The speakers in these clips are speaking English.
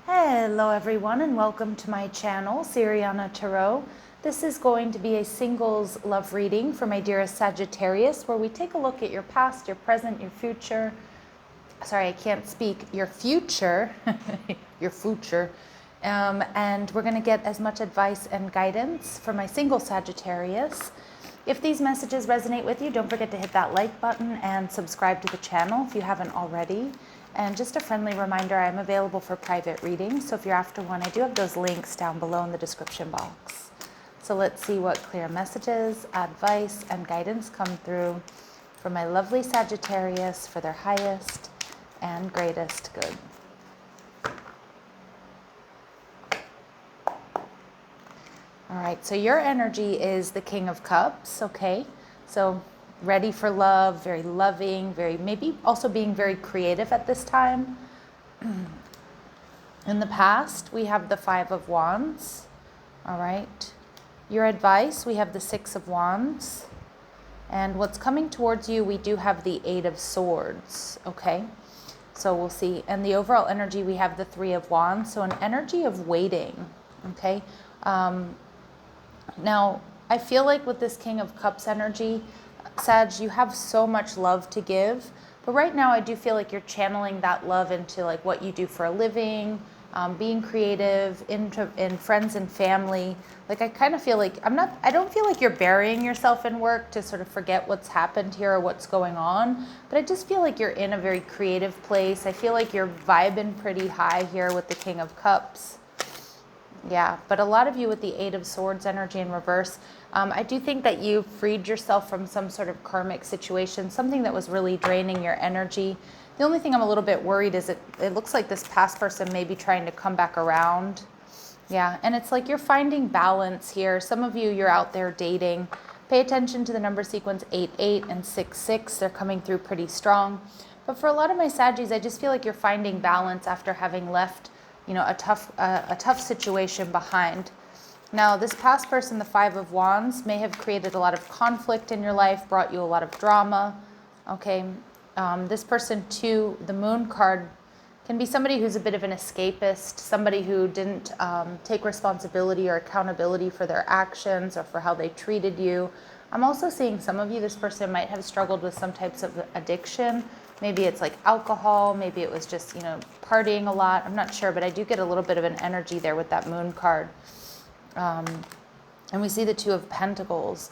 Hello everyone and welcome to my channel, Siriana Tarot. This is going to be a singles love reading for my dearest Sagittarius, where we take a look at your past, your present, your future. Sorry, I can't speak. Your future. Your future. And we're going to get as much advice and guidance for my single Sagittarius. If these messages resonate with you, don't forget to hit that like button and subscribe to the channel if you haven't already. And just a friendly reminder, I'm available for private readings, so if you're after one, I do have those links down below in the description box. So let's see what clear messages, advice, and guidance come through for my lovely Sagittarius for their highest and greatest good. All right, so your energy is the King of Cups, okay? So ready for love, very loving, maybe also being very creative at this time. In the past, we have the Five of Wands, all right? Your advice, we have the Six of Wands. And what's coming towards you, we do have the Eight of Swords, okay? So we'll see. And the overall energy, we have the Three of Wands, so an energy of waiting, okay? Now, I feel like with this King of Cups energy, Sag, you have so much love to give, but right now I do feel like you're channeling that love into like what you do for a living, being creative, in friends and family. Like I kind of feel like I don't feel like you're burying yourself in work to sort of forget what's happened here or what's going on, but I just feel like you're in a very creative place. I feel like you're vibing pretty high here with the King of Cups. Yeah, but a lot of you with the Eight of Swords energy in reverse, I do think that you freed yourself from some sort of karmic situation, something that was really draining your energy. The only thing I'm a little bit worried is it looks like this past person may be trying to come back around. Yeah, and it's like you're finding balance here. Some of you, you're out there dating. Pay attention to the number sequence 88 and 66. They're coming through pretty strong. But for a lot of my Saggies, I just feel like you're finding balance after having left a tough situation behind. Now, this past person, the Five of Wands, may have created a lot of conflict in your life, brought you a lot of drama, okay? This person, too, the Moon card, can be somebody who's a bit of an escapist, somebody who didn't take responsibility or accountability for their actions or for how they treated you. I'm also seeing some of you, this person might have struggled with some types of addiction. Maybe it's like alcohol, maybe it was just, partying a lot. I'm not sure, but I do get a little bit of an energy there with that Moon card. And we see the Two of Pentacles.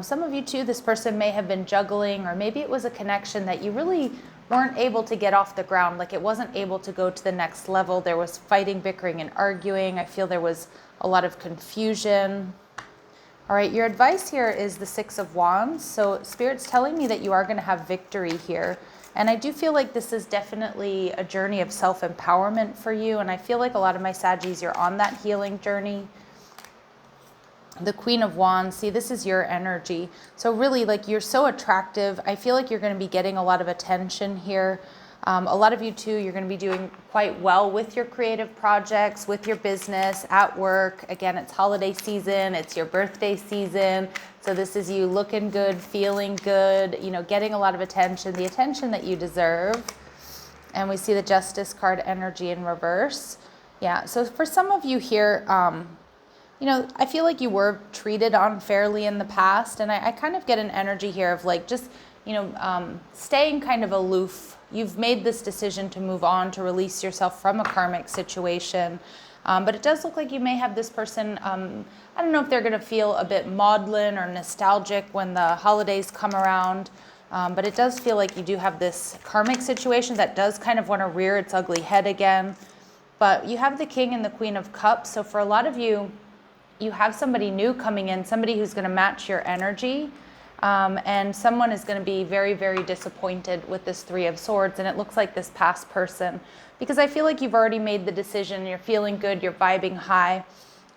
Some of you too, this person may have been juggling, or maybe it was a connection that you really weren't able to get off the ground. Like it wasn't able to go to the next level. There was fighting, bickering, and arguing. I feel there was a lot of confusion. All right, your advice here is the Six of Wands. So Spirit's telling me that you are going to have victory here. And I do feel like this is definitely a journey of self-empowerment for you. And I feel like a lot of my Saggies, you're on that healing journey. The Queen of Wands, see, this is your energy. So really, like, you're so attractive. I feel like you're going to be getting a lot of attention here. A lot of you too, you're going to be doing quite well with your creative projects, with your business, at work. Again, it's holiday season, it's your birthday season. So this is you looking good, feeling good, getting a lot of attention, the attention that you deserve. And we see the Justice card energy in reverse. Yeah, so for some of you here, I feel like you were treated unfairly in the past. And I kind of get an energy here of like just, staying kind of aloof. You've made this decision to move on, to release yourself from a karmic situation. But it does look like you may have this person, I don't know if they're going to feel a bit maudlin or nostalgic when the holidays come around. But it does feel like you do have this karmic situation that does kind of want to rear its ugly head again. But you have the King and the Queen of Cups. So for a lot of you, you have somebody new coming in, somebody who's going to match your energy. And someone is going to be very, very disappointed with this Three of Swords. And it looks like this past person, because I feel like you've already made the decision. You're feeling good. You're vibing high.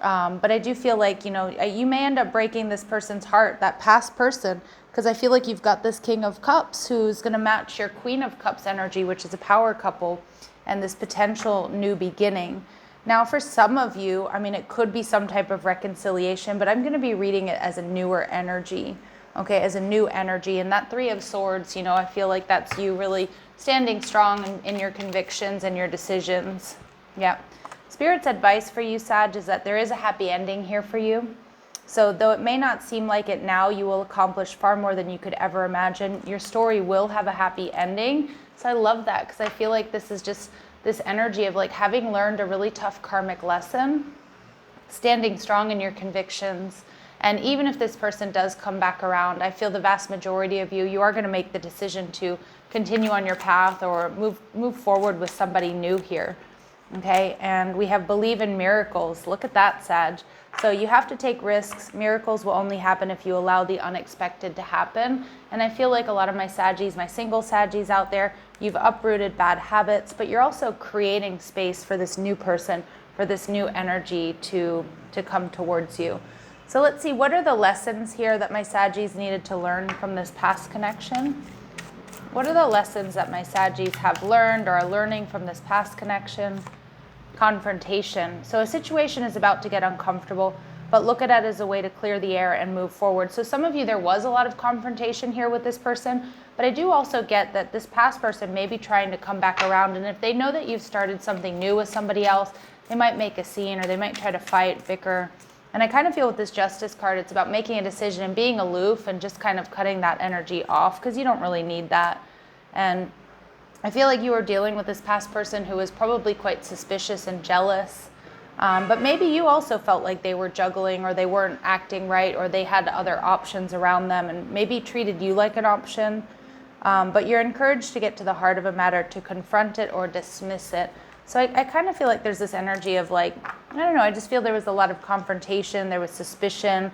But I do feel like, you may end up breaking this person's heart, that past person, because I feel like you've got this King of Cups who's going to match your Queen of Cups energy, which is a power couple, and this potential new beginning. Now, for some of you, it could be some type of reconciliation, but I'm going to be reading it as a newer energy. Okay, as a new energy. And that Three of Swords, I feel like that's you really standing strong in your convictions and your decisions. Yeah. Spirit's advice for you, Sag, is that there is a happy ending here for you. So though it may not seem like it now, you will accomplish far more than you could ever imagine. Your story will have a happy ending. So I love that, because I feel like this is just this energy of like having learned a really tough karmic lesson, standing strong in your convictions. And even if this person does come back around, I feel the vast majority of you are going to make the decision to continue on your path or move forward with somebody new here. Okay, and we have believe in miracles. Look at that, Sag. So you have to take risks. Miracles will only happen if you allow the unexpected to happen. And I feel like a lot of my Saggies, my single Saggies out there, you've uprooted bad habits, but you're also creating space for this new person, for this new energy to come towards you. So let's see, what are the lessons here that my Saggies needed to learn from this past connection? What are the lessons that my Saggies have learned or are learning from this past connection? Confrontation. So a situation is about to get uncomfortable, but look at it as a way to clear the air and move forward. So some of you, there was a lot of confrontation here with this person, but I do also get that this past person may be trying to come back around, and if they know that you've started something new with somebody else, they might make a scene or they might try to fight, bicker. And I kind of feel with this Justice card, it's about making a decision and being aloof and just kind of cutting that energy off, because you don't really need that. And I feel like you were dealing with this past person who was probably quite suspicious and jealous. But maybe you also felt like they were juggling or they weren't acting right or they had other options around them and maybe treated you like an option. But you're encouraged to get to the heart of a matter, to confront it or dismiss it. So I kind of feel like there's this energy of like, I don't know, I just feel there was a lot of confrontation, there was suspicion.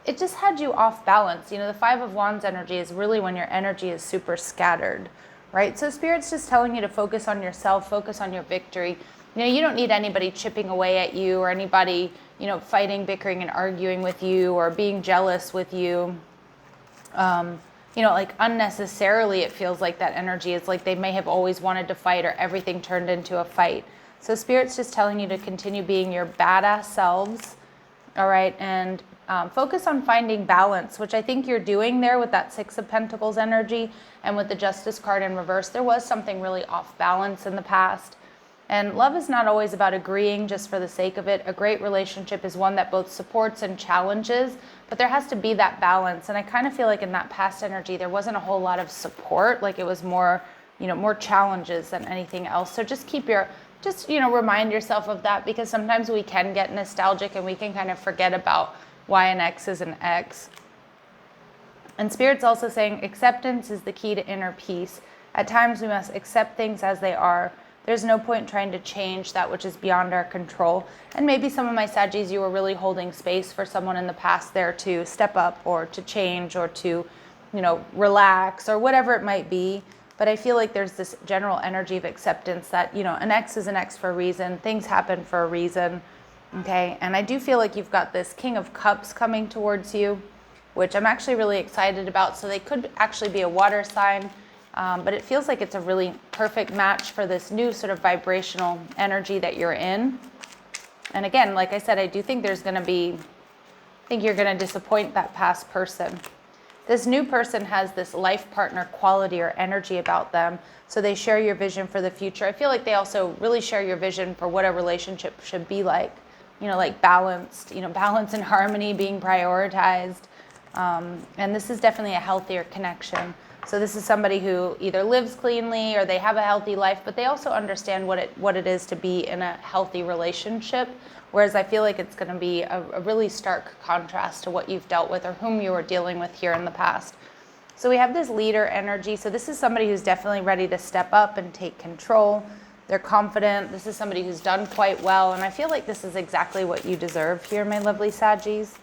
It just had you off balance. You know, the Five of Wands energy is really when your energy is super scattered, right? So Spirit's just telling you to focus on yourself, focus on your victory. You know, you don't need anybody chipping away at you or anybody, you know, fighting, bickering, and arguing with you or being jealous with you. You know, like unnecessarily, it feels like that energy is like they may have always wanted to fight or everything turned into a fight. So Spirit's just telling you to continue being your badass selves, all right? And focus on finding balance, which I think you're doing there with that Six of Pentacles energy and with the Justice card in reverse. There was something really off balance in the past. And love is not always about agreeing just for the sake of it. A great relationship is one that both supports and challenges, but there has to be that balance. And I kind of feel like in that past energy, there wasn't a whole lot of support. Like it was more, you know, more challenges than anything else. So just remind yourself of that, because sometimes we can get nostalgic and we can kind of forget about why an X is an X. And Spirit's also saying acceptance is the key to inner peace. At times we must accept things as they are. There's no point trying to change that which is beyond our control. And maybe some of my Saggies, you were really holding space for someone in the past there to step up or to change or to, you know, relax or whatever it might be. But I feel like there's this general energy of acceptance that, you know, an X is an X for a reason. Things happen for a reason. Okay. And I do feel like you've got this King of Cups coming towards you, which I'm actually really excited about. So they could actually be a water sign. But it feels like it's a really perfect match for this new sort of vibrational energy that you're in. And again, like I said, I do think you're going to disappoint that past person. This new person has this life partner quality or energy about them. So they share your vision for the future. I feel like they also really share your vision for what a relationship should be like, you know, like balanced, you know, balance and harmony being prioritized. And this is definitely a healthier connection. So this is somebody who either lives cleanly or they have a healthy life, but they also understand what it is to be in a healthy relationship. Whereas I feel like it's going to be a really stark contrast to what you've dealt with or whom you were dealing with here in the past. So we have this leader energy. So this is somebody who's definitely ready to step up and take control. They're confident. This is somebody who's done quite well. And I feel like this is exactly what you deserve here, my lovely Saggies.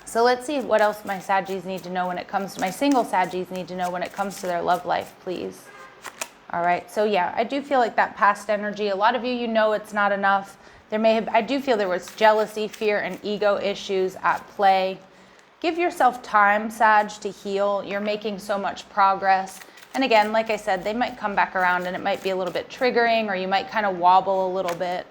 So let's see what else my Saggies need to know when it comes to, my single Saggies need to know when it comes to their love life, please. All right, so yeah, I do feel like that past energy, a lot of you know it's not enough. I do feel there was jealousy, fear, and ego issues at play. Give yourself time, Sag, to heal. You're making so much progress. And again, like I said, they might come back around and it might be a little bit triggering or you might kind of wobble a little bit.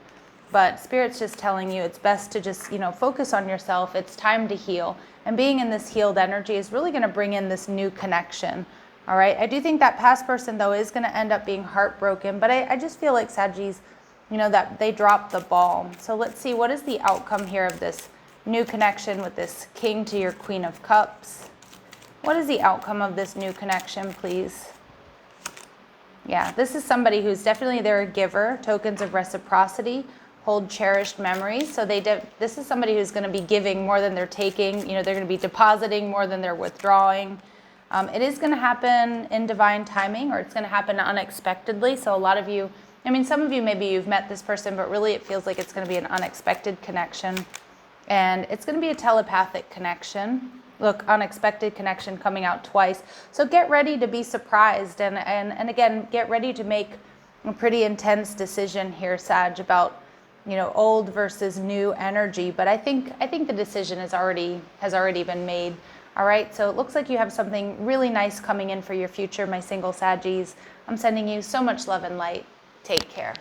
But Spirit's just telling you it's best to just, you know, focus on yourself. It's time to heal. And being in this healed energy is really going to bring in this new connection. All right. I do think that past person, though, is going to end up being heartbroken. But I just feel like, Saggies, you know, that they dropped the ball. So let's see, what is the outcome here of this new connection with this King to your Queen of Cups? What is the outcome of this new connection, please? Yeah, this is somebody who's definitely, they're a giver, tokens of reciprocity, hold cherished memories. So this is somebody who's going to be giving more than they're taking. You know, they're going to be depositing more than they're withdrawing. It is going to happen in divine timing, or it's going to happen unexpectedly. So a lot of you, I mean, some of you, maybe you've met this person, but really it feels like it's going to be an unexpected connection. And it's going to be a telepathic connection. Look, unexpected connection coming out twice. So get ready to be surprised. And again, get ready to make a pretty intense decision here, Sag, about, you know, old versus new energy. But I think the decision has already been made. All right, so it looks like you have something really nice coming in for your future, my single Saggies. I'm sending you so much love and light. Take care.